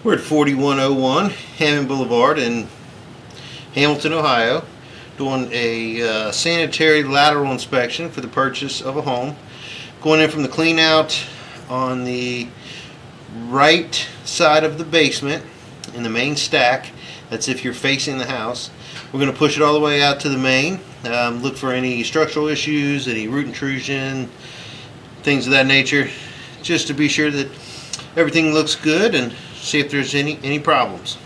We're at 4101 Hammond Boulevard in Hamilton, Ohio, doing a sanitary lateral inspection for the purchase of a home. Going in from the clean out on the right side of the basement in the main stack. That's if you're facing the house. We're going to push it all the way out to the main. Look for any structural issues, any root intrusion, things of that nature, just to be sure that everything looks good and see if there's any problems.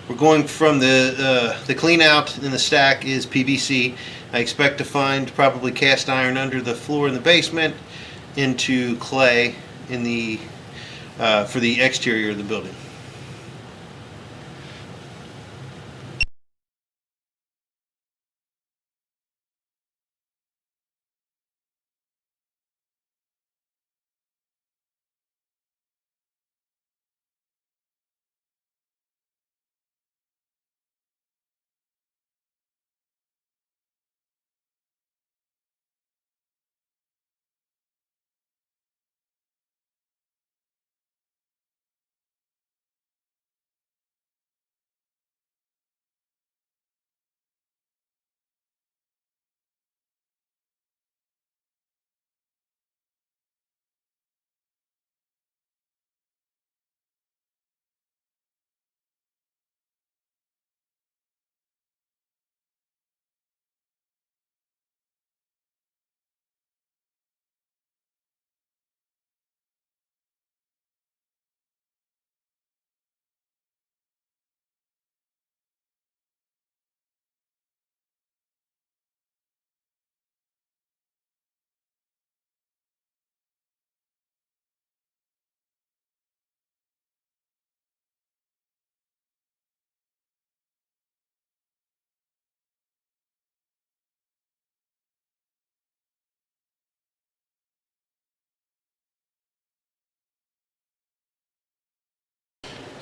We're going from the clean out in the stack is PVC. I expect to find probably cast iron under the floor in the basement, into clay in the for the exterior of the building.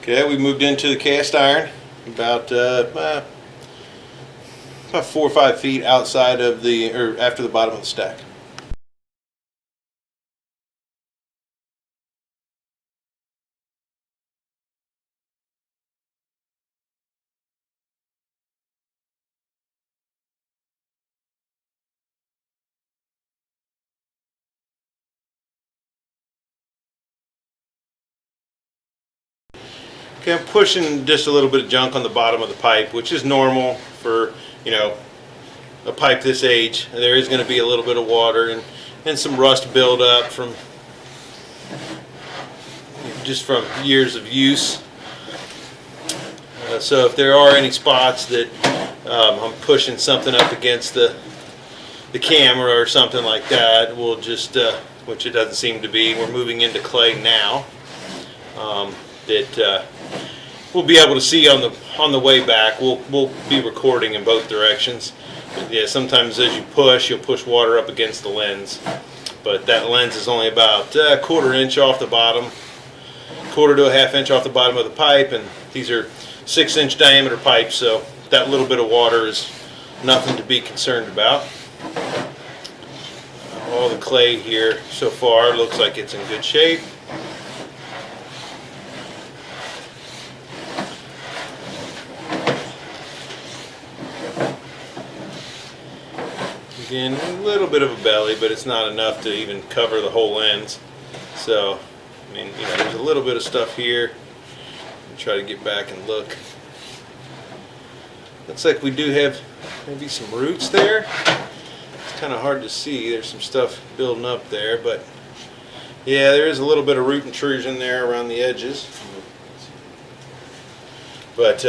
Okay, we moved into the cast iron about 4 or 5 feet outside of the, or after the bottom of the stack. Okay, I'm pushing just a little bit of junk on the bottom of the pipe, which is normal for, a pipe this age. There is going to be a little bit of water and some rust buildup from years of use. So if there are any spots that I'm pushing something up against the camera or something like that, we'll just, which it doesn't seem to be, we're moving into clay now. That we'll be able to see on the way back. We'll be recording in both directions. But yeah, sometimes as you push, you'll push water up against the lens. But that lens is only about a 1/4 inch off the bottom, 1/4 to a 1/2 inch off the bottom of the pipe, and these are 6-inch diameter pipes, so that little bit of water is nothing to be concerned about. All the clay here so far looks like it's in good shape. Again, a little bit of a belly, but it's not enough to even cover the whole lens. So, I mean, there's a little bit of stuff here. I'll try to get back and look. Looks like we do have maybe some roots there. It's kind of hard to see. There's some stuff building up there, but yeah, there is a little bit of root intrusion there around the edges. But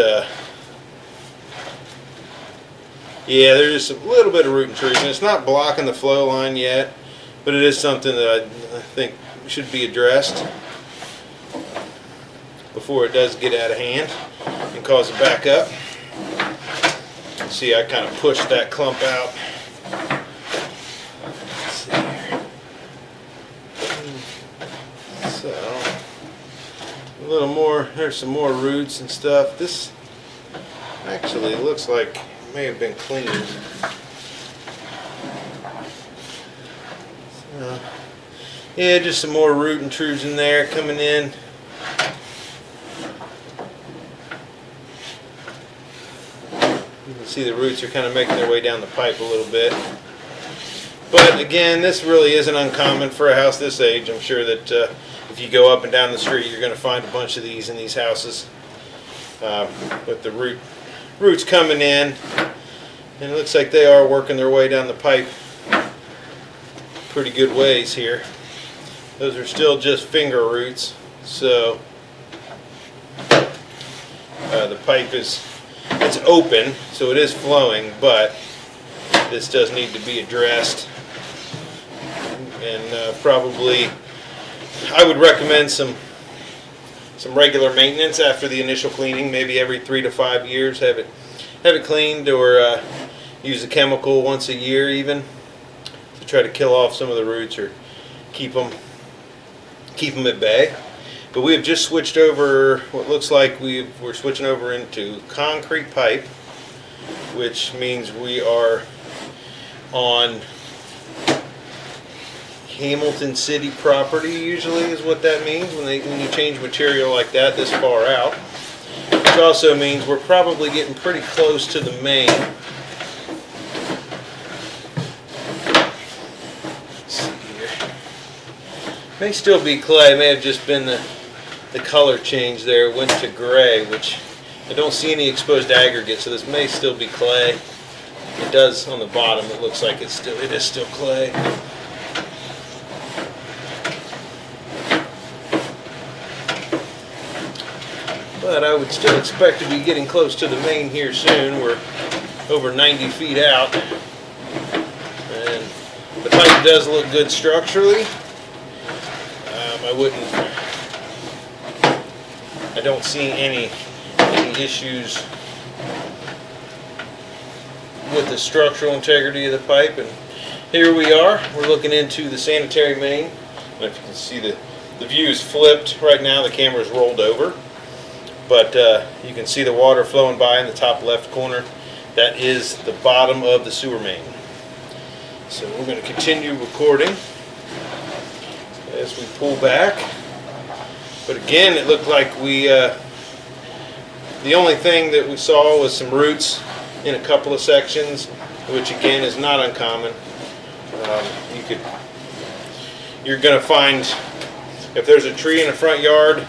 yeah, there's a little bit of root intrusion. It's not blocking the flow line yet, but it is something that I think should be addressed before it does get out of hand and cause a backup. See, I kind of pushed that clump out. Let's see here. So, a little more, there's some more roots and stuff. This actually looks like may have been cleaned. So, yeah, just some more root intrusion there coming in. See, the roots are kind of making their way down the pipe a little bit. But again, this really isn't uncommon for a house this age. I'm sure that if you go up and down the street, you're going to find a bunch of these in these houses. With the roots coming in, and it looks like they are working their way down the pipe pretty good ways here. Those are still just finger roots, so the pipe it's open, so it is flowing, but this does need to be addressed. And probably I would recommend some regular maintenance after the initial cleaning, maybe every 3 to 5 years. Have it cleaned, or use a chemical once a year even, to try to kill off some of the roots or keep them at bay. But we have just switched over. What looks like we're switching over into concrete pipe, which means we are on Hamilton City property. Usually is what that means when you change material like that this far out. Which also means we're probably getting pretty close to the main. Let's see here. May still be clay. May have just been the color change there. It went to gray, which I don't see any exposed aggregate, so this may still be clay. It does on the bottom. It looks like it is still clay. But I would still expect to be getting close to the main here soon. We're over 90 feet out. And the pipe does look good structurally. I don't see any issues with the structural integrity of the pipe. And here we are. We're looking into the sanitary main. And if you can see, the view is flipped. Right now the camera is rolled over. But you can see the water flowing by in the top left corner. That is the bottom of the sewer main. So we're going to continue recording as we pull back. But again, it looked like the only thing that we saw was some roots in a couple of sections, which again is not uncommon. You're going to find, if there's a tree in the front yard,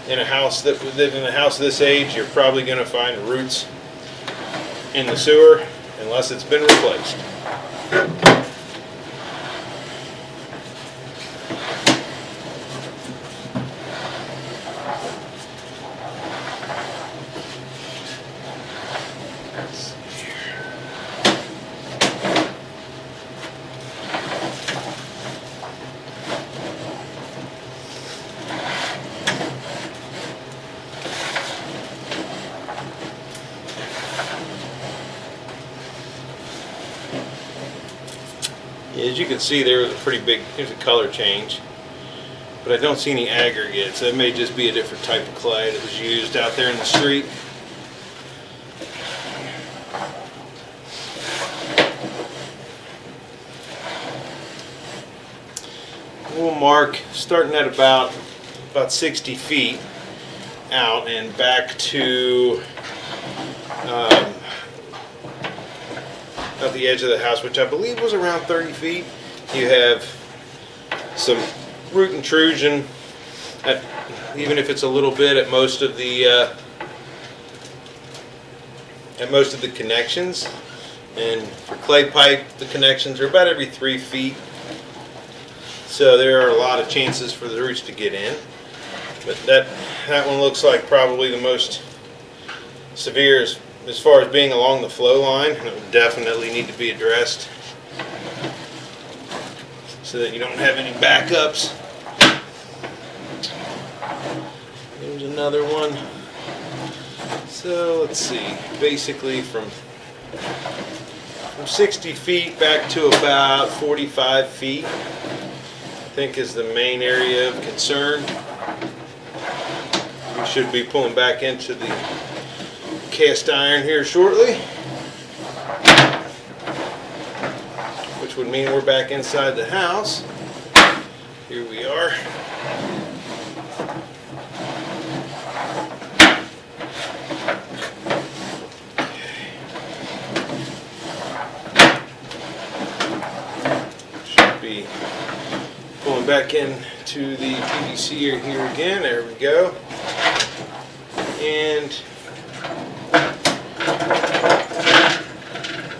in a house this age, you're probably going to find roots in the sewer unless it's been replaced. As you can see, there was here's a color change, but I don't see any aggregates. That may just be a different type of clay that was used out there in the street. We'll mark starting at about 60 feet out and back to at the edge of the house, which I believe was around 30 feet. You have some root intrusion, even if it's a little bit, at most of the connections. And for clay pipe, the connections are about every 3 feet. So there are a lot of chances for the roots to get in. But that one looks like probably the most severe as far as being along the flow line, and it would definitely need to be addressed so that you don't have any backups. There's another one. So let's see, basically from 60 feet back to about 45 feet, I think, is the main area of concern. We should be pulling back into the cast iron here shortly, which would mean we're back inside the house. Here we are. Going back in to the PVC here again. There we go. And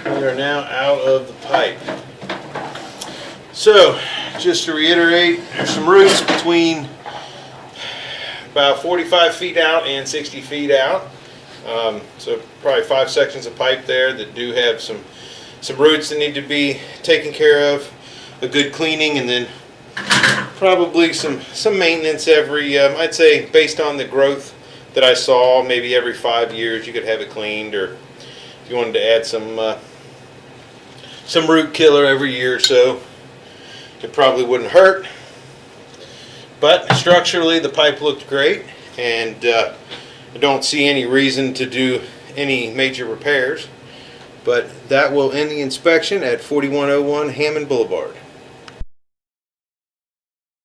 we are now out of the pipe. So, just to reiterate, there's some roots between about 45 feet out and 60 feet out. So probably 5 sections of pipe there that do have some roots that need to be taken care of, a good cleaning, and then probably some maintenance every, I'd say based on the growth that I saw, maybe every 5 years you could have it cleaned, or if you wanted to add some root killer every year or so, it probably wouldn't hurt. But structurally the pipe looked great, and I don't see any reason to do any major repairs. But that will end the inspection at 4101 Hammond Boulevard.